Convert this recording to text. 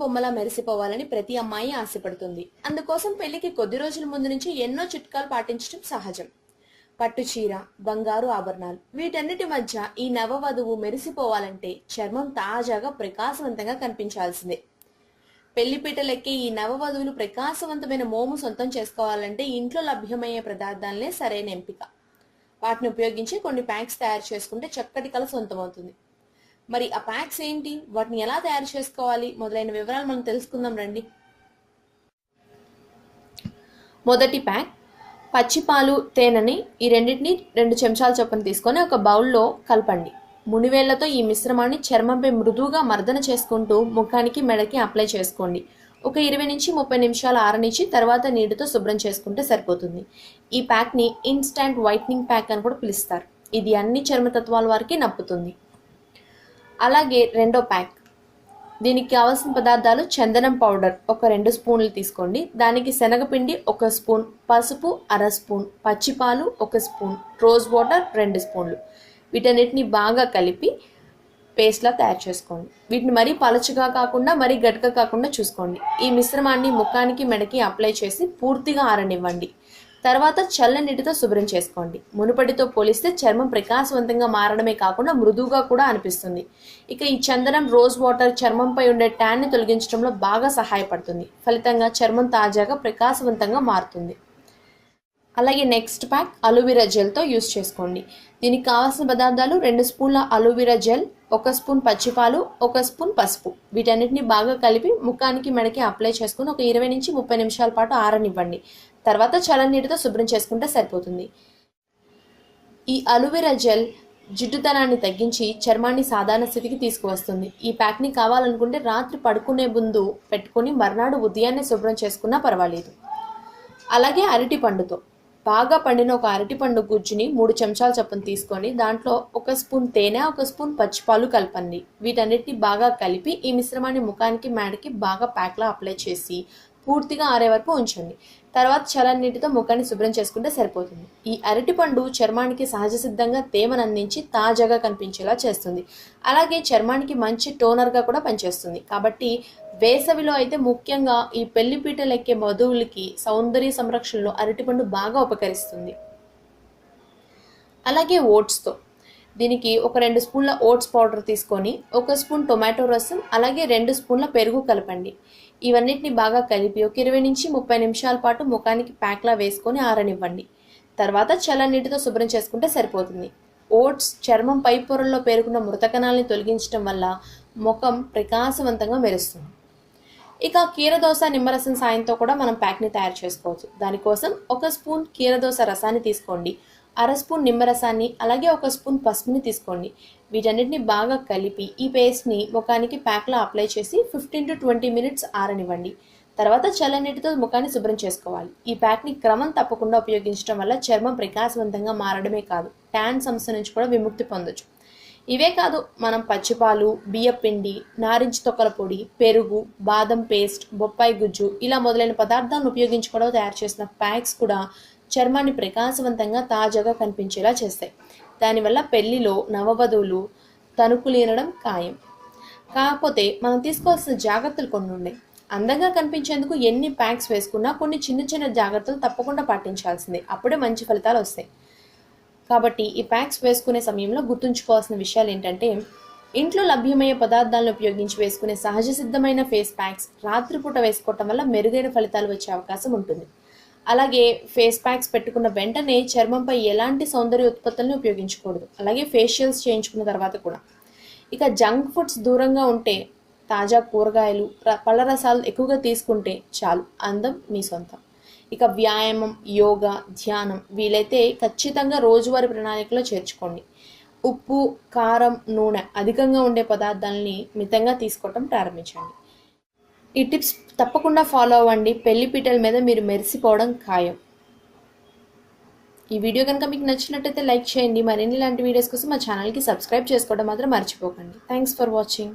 బొమ్మలా మెరిసిపోవాలని ప్రతి అమ్మాయి ఆశపడుతుంది. అందుకోసం పెళ్లికి కొద్ది రోజుల ముందు నుంచి ఎన్నో చిట్కాలు పాటించడం సహజం. పట్టు చీర, బంగారు ఆభరణాలు, వీటన్నిటి మధ్య ఈ నవవధువు మెరిసిపోవాలంటే చర్మం తాజాగా ప్రకాశవంతంగా కనిపించాల్సిందే. పెళ్లిపీటలెక్కే ఈ నవవధువులు ప్రకాశవంతమైన మోము సొంతం చేసుకోవాలంటే ఇంట్లో లభ్యమయ్యే పదార్థాలనే సరైన ఎంపిక. వాటిని ఉపయోగించి కొన్ని ప్యాక్స్ తయారు చేసుకుంటే చక్కటి కళ సొంతమవుతుంది. మరి ఆ ప్యాక్స్ ఏంటి, వాటిని ఎలా తయారు చేసుకోవాలి మొదలైన వివరాలు మనం తెలుసుకుందాం రండి. మొదటి ప్యాక్ పచ్చిపాలు, తేనెని ఈ రెండింటిని 2 చెంచాల చొప్పున తీసుకొని ఒక బౌల్లో కలపండి. మునివేళ్లతో ఈ మిశ్రమాన్ని చర్మంపై మృదువుగా మర్దన చేసుకుంటూ ముఖానికి, మెడకి అప్లై చేసుకోండి. ఒక 20 నుంచి 30 నిమిషాలు ఆరనిచ్చి తర్వాత నీటితో శుభ్రం చేసుకుంటే సరిపోతుంది. ఈ ప్యాక్ని ఇన్స్టాంట్ వైట్నింగ్ ప్యాక్ అని కూడా పిలుస్తారు. ఇది అన్ని చర్మతత్వాల వారికి నప్పుతుంది. అలాగే రెండో ప్యాక్, దీనికి కావాల్సిన పదార్థాలు చందనం పౌడర్ ఒక 2 స్పూన్లు తీసుకోండి. దానికి శనగపిండి 1 స్పూన్, పసుపు 1/2 స్పూన్, పచ్చిపాలు 1 స్పూన్, రోజ్ వాటర్ 2 స్పూన్లు. వీటన్నిటిని బాగా కలిపి పేస్ట్లా తయారు చేసుకోండి. వీటిని మరీ పలచగా కాకుండా మరీ గట్టిగా కాకుండా చూసుకోండి. ఈ మిశ్రమాన్ని ముఖానికి, మెడకి అప్లై చేసి పూర్తిగా ఆరనివ్వండి. తర్వాత చల్లని నీటితో శుభ్రం చేసుకోండి. మునుపటితో పోలిస్తే చర్మం ప్రకాశవంతంగా మారడమే కాకుండా మృదువుగా కూడా అనిపిస్తుంది. ఇక ఈ చందనం, రోజ్ వాటర్ చర్మంపై ఉండే ట్యాన్ని తొలగించడంలో బాగా సహాయపడుతుంది. ఫలితంగా చర్మం తాజాగా ప్రకాశవంతంగా మారుతుంది. అలాగే నెక్స్ట్ ప్యాక్ అలోవెరా జెల్తో యూస్ చేసుకోండి. దీనికి కావాల్సిన పదార్థాలు 2 స్పూన్ల అలోవెరా జెల్, 1 స్పూన్ పచ్చిపాలు, 1 స్పూన్ పసుపు. వీటన్నిటిని బాగా కలిపి ముఖానికి, మెడకి అప్లై చేసుకుని ఒక 20 నుంచి 30 నిమిషాల పాటు ఆరనివ్వండి. తర్వాత చల్లని నీటితో శుభ్రం చేసుకుంటే సరిపోతుంది. ఈ అలోవెరా జెల్ జిడ్డుతనాన్ని తగ్గించి చర్మాన్ని సాధారణ స్థితికి తీసుకువస్తుంది. ఈ ప్యాక్ని కావాలనుకుంటే రాత్రి పడుకునే ముందు పెట్టుకుని మర్నాడు ఉదయాన్నే శుభ్రం చేసుకున్నా పర్వాలేదు. అలాగే అరటి పండుతో బాగా పండిన ఒక అరటిపండు గుజ్జుని 3 చెంచాల చొప్పున తీసుకొని దాంట్లో 1 స్పూన్ తేనె, 1 స్పూన్ పచ్చిపాలు కలపండి. వీటన్నిటిని బాగా కలిపి ఈ మిశ్రమాన్ని ముఖానికి, మెడకి బాగా ప్యాక్లా అప్లై చేసి పూర్తిగా ఆరే వరకు ఉంచండి. తర్వాత చల్లని నీటితో ముఖాన్ని శుభ్రం చేసుకుంటే సరిపోతుంది. ఈ అరటిపండు చర్మానికి సహజ సిద్ధంగా తేమను అందించి తాజాగా కనిపించేలా చేస్తుంది. అలాగే చర్మానికి మంచి టోనర్గా కూడా పనిచేస్తుంది. కాబట్టి వేసవిలో అయితే ముఖ్యంగా ఈ పెళ్లిపీటలెక్కే వధువులకి సౌందర్య సంరక్షణలో అరటిపండు బాగా ఉపకరిస్తుంది. అలాగే ఓట్స్తో దీనికి ఒక 2 స్పూన్ల ఓట్స్ పౌడర్ తీసుకొని 1 స్పూన్ టొమాటో రసం, అలాగే 2 స్పూన్ల పెరుగు కలపండి. ఇవన్నిటిని బాగా కలిపి ఒక 20 నుంచి 30 నిమిషాల పాటు ముఖానికి ప్యాక్లా వేసుకొని ఆరనివ్వండి. తర్వాత చల్లని నీటితో శుభ్రం చేసుకుంటే సరిపోతుంది. ఓట్స్ చర్మం పై పొరల్లో పేరుకున్న మృతకణాలని తొలగించడం వల్ల ముఖం ప్రకాశవంతంగా మెరుస్తుంది. ఇక కీరదోస, నిమ్మరసం సాయంతో కూడా మనం ప్యాక్ని తయారు చేసుకోవచ్చు. దానికోసం 1 స్పూన్ కీరదోస రసాన్ని తీసుకోండి, 1/2 స్పూన్ నిమ్మరసాన్ని, అలాగే 1 స్పూన్ పసుపుని తీసుకోండి. వీటన్నిటిని బాగా కలిపి ఈ పేస్ట్ని ముఖానికి ప్యాక్లా అప్లై చేసి 15 to 20 మినిట్స్ ఆరనివ్వండి. తర్వాత చల్లని నీటితో ముఖాన్ని శుభ్రం చేసుకోవాలి. ఈ ప్యాక్ని క్రమం తప్పకుండా ఉపయోగించడం వల్ల చర్మం ప్రకాశవంతంగా మారడమే కాదు, ట్యాన్ సమస్య నుంచి కూడా విముక్తి పొందొచ్చు. ఇవే కాదు, మనం పచ్చిపాలు, బియ్యపిండి, నారింజ తొక్కల పొడి, పెరుగు, బాదం పేస్ట్, బొప్పాయి గుజ్జు ఇలా మొదలైన పదార్థాలను ఉపయోగించి కూడా తయారు చేసిన ప్యాక్స్ కూడా చర్మాన్ని ప్రకాశవంతంగా తాజాగా కనిపించేలా చేస్తాయి. దానివల్ల పెళ్లిలో నవవధువులు తణుకులీనడం ఖాయం. కాకపోతే మనం తీసుకోవాల్సిన జాగ్రత్తలు కొన్ని ఉన్నాయి. అందంగా కనిపించేందుకు ఎన్ని ప్యాక్స్ వేసుకున్నా కొన్ని చిన్న చిన్న జాగ్రత్తలు తప్పకుండా పాటించాల్సిందే. అప్పుడే మంచి ఫలితాలు వస్తాయి. కాబట్టి ఈ ప్యాక్స్ వేసుకునే సమయంలో గుర్తుంచుకోవాల్సిన విషయాలు ఏంటంటే, ఇంట్లో లభ్యమయ్యే పదార్థాలను ఉపయోగించి వేసుకునే సహజ సిద్ధమైన ఫేస్ ప్యాక్స్ రాత్రిపూట వేసుకోవటం వల్ల మెరుగైన ఫలితాలు వచ్చే అవకాశం ఉంటుంది. అలాగే ఫేస్ ప్యాక్స్ పెట్టుకున్న వెంటనే చర్మంపై ఎలాంటి సౌందర్య ఉత్పత్తులను ఉపయోగించకూడదు. అలాగే ఫేషియల్స్ చేయించుకున్న తర్వాత కూడా. ఇక జంక్ ఫుడ్స్ దూరంగా ఉంటే, తాజా కూరగాయలు, పళ్ళ రసాలు ఎక్కువగా తీసుకుంటే చాలు, అందం మీ సొంతం. ఇక వ్యాయామం, యోగా, ధ్యానం వీలైతే ఖచ్చితంగా రోజువారీ ప్రణాళికలో చేర్చుకోండి. ఉప్పు, కారం, నూనె అధికంగా ఉండే పదార్థాలని మితంగా తీసుకోవటం ప్రారంభించండి. ఈ టిప్స్ తప్పకుండా ఫాలో అవ్వండి. పెళ్లిపీటల మీద మీరు మెరిసిపోవడం ఖాయం. ఈ వీడియో కనుక మీకు నచ్చినట్టయితే లైక్ చేయండి. మరిన్ని ఇలాంటి వీడియోస్ కోసం మా ఛానల్కి సబ్స్క్రైబ్ చేసుకోవడం మాత్రం మర్చిపోకండి. Thanks for watching.